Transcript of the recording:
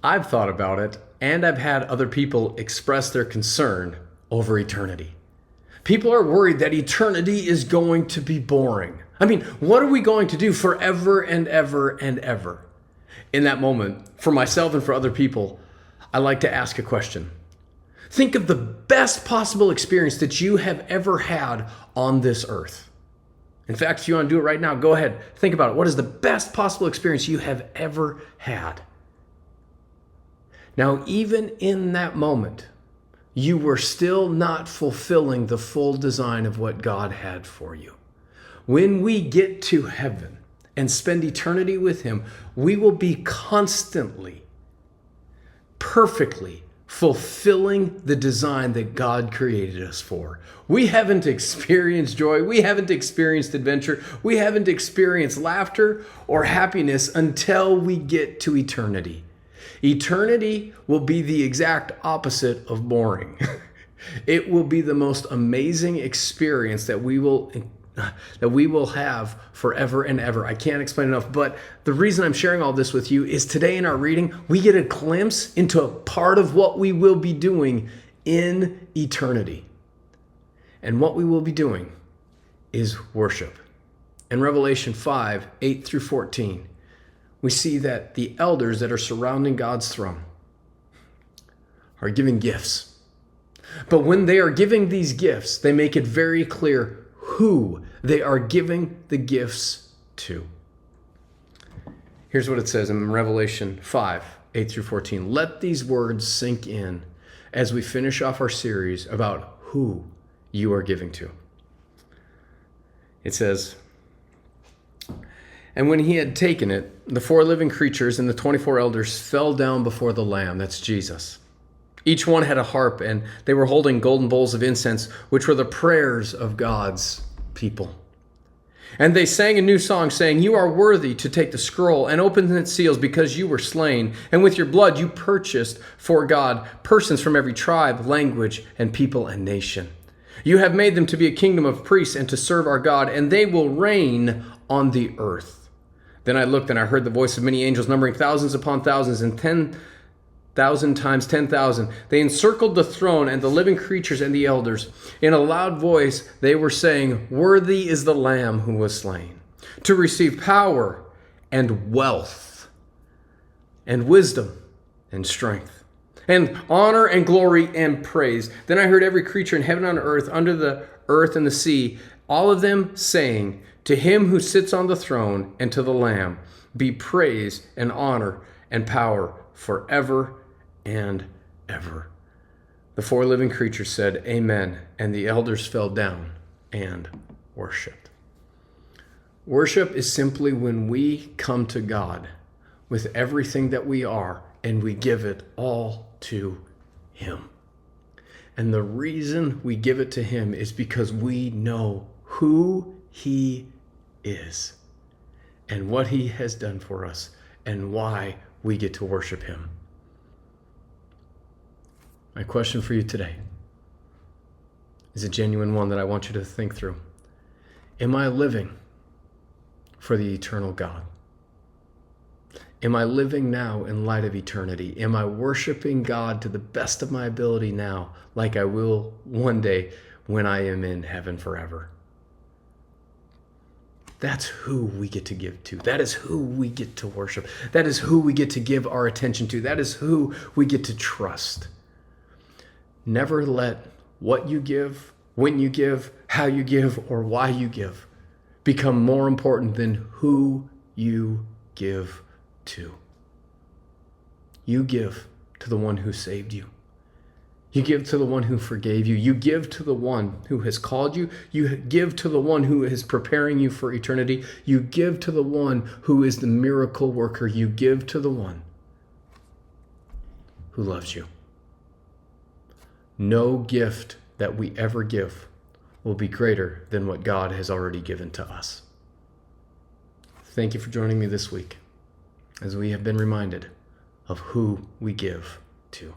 I've thought about it, and I've had other people express their concern over eternity. People are worried that eternity is going to be boring. I mean, what are we going to do forever and ever and ever? In that moment, for myself and for other people, I like to ask a question. Think of the best possible experience that you have ever had on this earth. In fact, if you want to do it right now, go ahead. Think about it. What is the best possible experience you have ever had? Now, even in that moment, you were still not fulfilling the full design of what God had for you. When we get to heaven and spend eternity with Him, we will be constantly, perfectly fulfilling the design that God created us for. We haven't experienced joy. We haven't experienced adventure. We haven't experienced laughter or happiness until we get to eternity. Eternity will be the exact opposite of boring. It will be the most amazing experience that we will have forever and ever. I can't explain enough, but the reason I'm sharing all this with you is today in our reading, we get a glimpse into a part of what we will be doing in eternity. And what we will be doing is worship. In Revelation 5, 8 through 14, we see that the elders that are surrounding God's throne are giving gifts. But when they are giving these gifts, they make it very clear who they are giving the gifts to. Here's what it says in Revelation 5, 8 through 14. Let these words sink in as we finish off our series about who you are giving to. It says, and when he had taken it, the 4 living creatures and the 24 elders fell down before the Lamb, that's Jesus. Each one had a harp, and they were holding golden bowls of incense, which were the prayers of God's people. And they sang a new song, saying, you are worthy to take the scroll and open its seals, because you were slain, and with your blood you purchased for God persons from every tribe, language, and people and nation. You have made them to be a kingdom of priests and to serve our God, and they will reign on the earth. Then I looked, and I heard the voice of many angels, numbering thousands upon thousands, and 10,000 times 10,000. They encircled the throne and the living creatures and the elders. In a loud voice, they were saying, worthy is the Lamb who was slain, to receive power and wealth and wisdom and strength and honor and glory and praise. Then I heard every creature in heaven and on earth, under the earth and the sea, all of them saying, to him who sits on the throne and to the Lamb be praise and honor and power forever and ever. The 4 living creatures said, amen, and the elders fell down and worshiped. Worship is simply when we come to God with everything that we are and we give it all to Him. And the reason we give it to Him is because we know who He is and what He has done for us and why we get to worship Him. My question for you today is a genuine one that I want you to think through. Am I living for the eternal God? Am I living now in light of eternity? Am I worshiping God to the best of my ability now, like I will one day when I am in heaven forever? That's who we get to give to. That is who we get to worship. That is who we get to give our attention to. That is who we get to trust. Never let what you give, when you give, how you give, or why you give become more important than who you give to. You give to the one who saved you. You give to the one who forgave you. You give to the one who has called you. You give to the one who is preparing you for eternity. You give to the one who is the miracle worker. You give to the one who loves you. No gift that we ever give will be greater than what God has already given to us. Thank you for joining me this week as we have been reminded of who we give to.